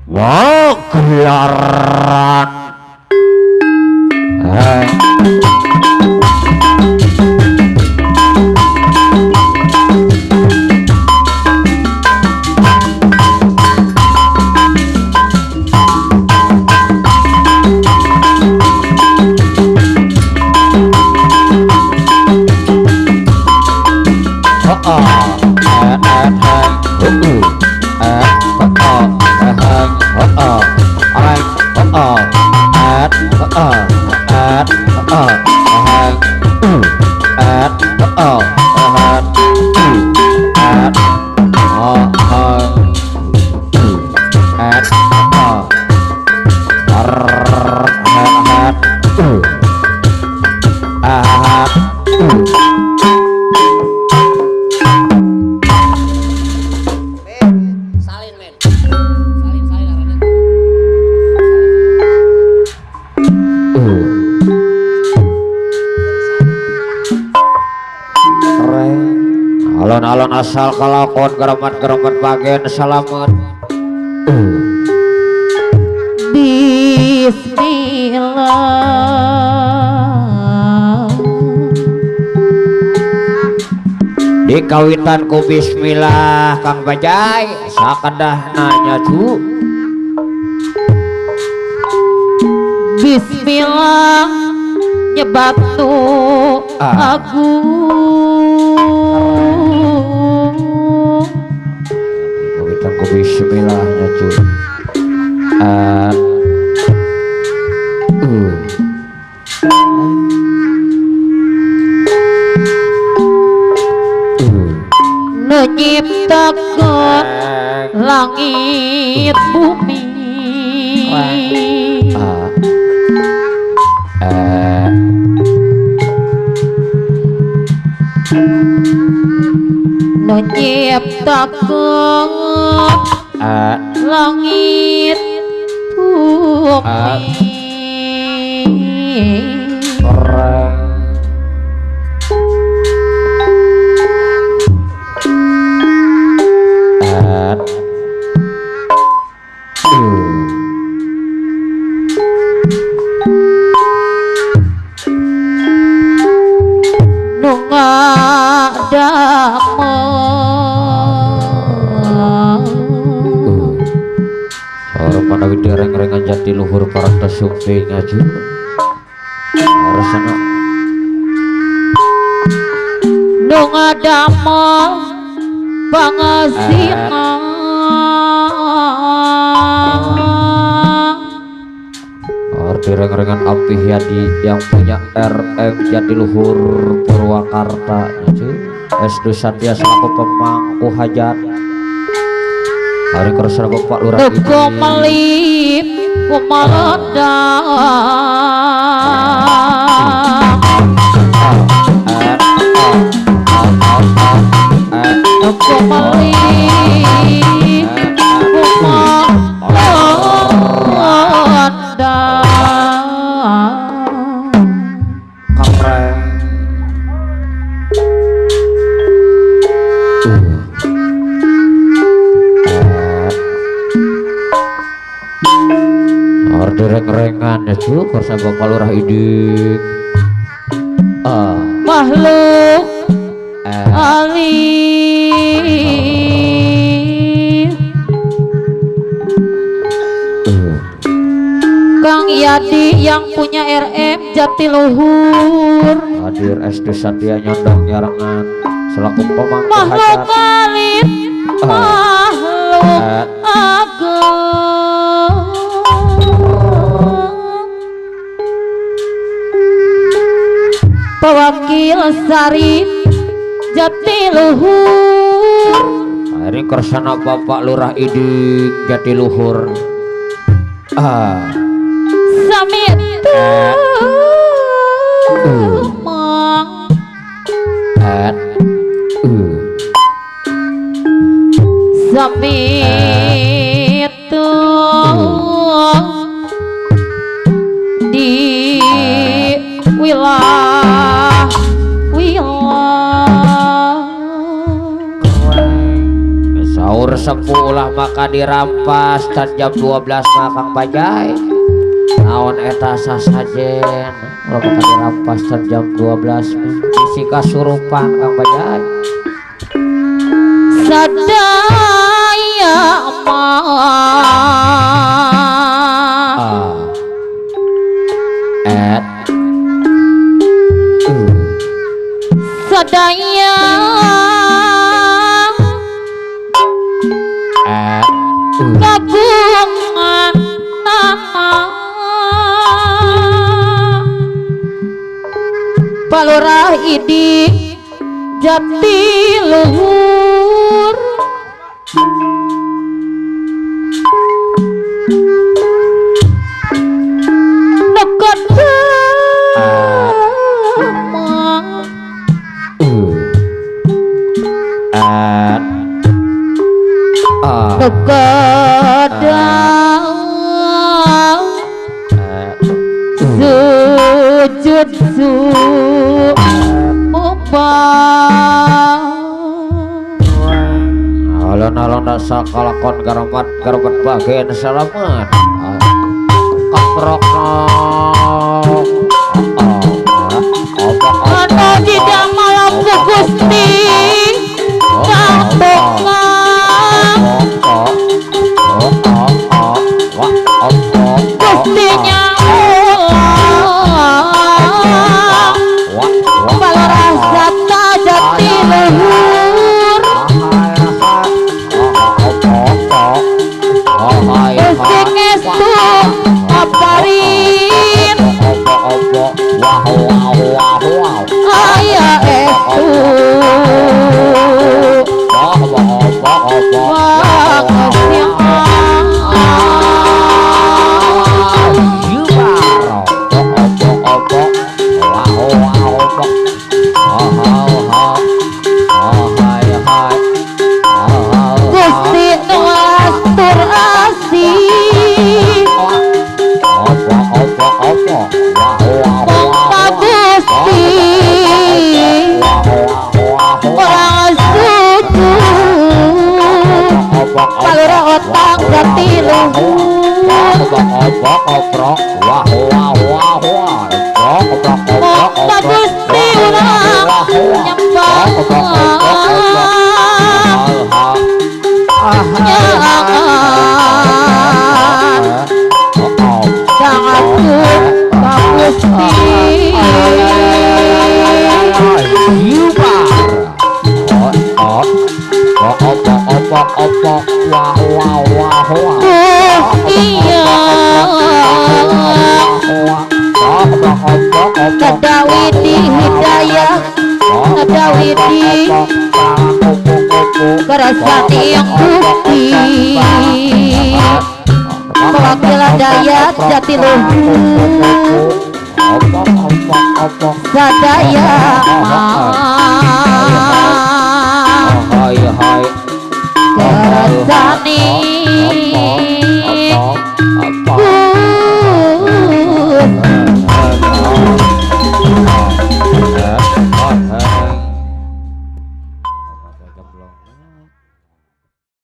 Wah gelaran alon-alon asal kalakon geremat-geremat bagian salamet Bismillah dikawitan ku bismillah Kang Bajai sakedah nanya cu Bismillah nyebatu agung kawitan ku bismillah nya cu nyiptakeun langit bumi nyiptakeun langit bumi dereng-rengan jati luhur parata sumpi ngaju rasana nu ngadamel pangasina dereng-rengan api Yadi yang punya RM Jatiluhur Purwakarta SD Satya selaku pemangku hajat hari kerasa Bapak Lurah Teko melip kumaledang Teko melip kumaledang dereng-rengan ya cu korsa Bapak Lurah Idik makhluk alih Kang Yadi yang punya RM Jatiluhur hadir SD Satya Nyondong Nyarangan selaku pemangku makhluk hajat alit makhluk agung pewakil Sarip Jatiluhur hari kersana Bapak Lurah Idik Jatiluhur sami mang sami di wilayah sahur luhur sepuh ulah maka dirampas dan jam 12 Kang Bajai naon eta sasajen ulah maka dirampas dan jam 12 isi kasurupan Kang Bajai sadaya sadaya kagungan Palurah idi Jatiluhur dekat Begadang sujud sumpah alon-alon dasa kalakon garomat bagian salaman kaprokno ana tidak malam Gusti kampung Gustinya Palurah Sata Jatiluhur Gusti ngestu kaparin aya estu Palurah otak Jatiluhur Mokta Gusti ulah nyembah sangatun Ka Gusti Nadawidi hidayah Nadawidi Karasani yang bukti Perwakilan Dayat Jatiluhur Sadaya Karasani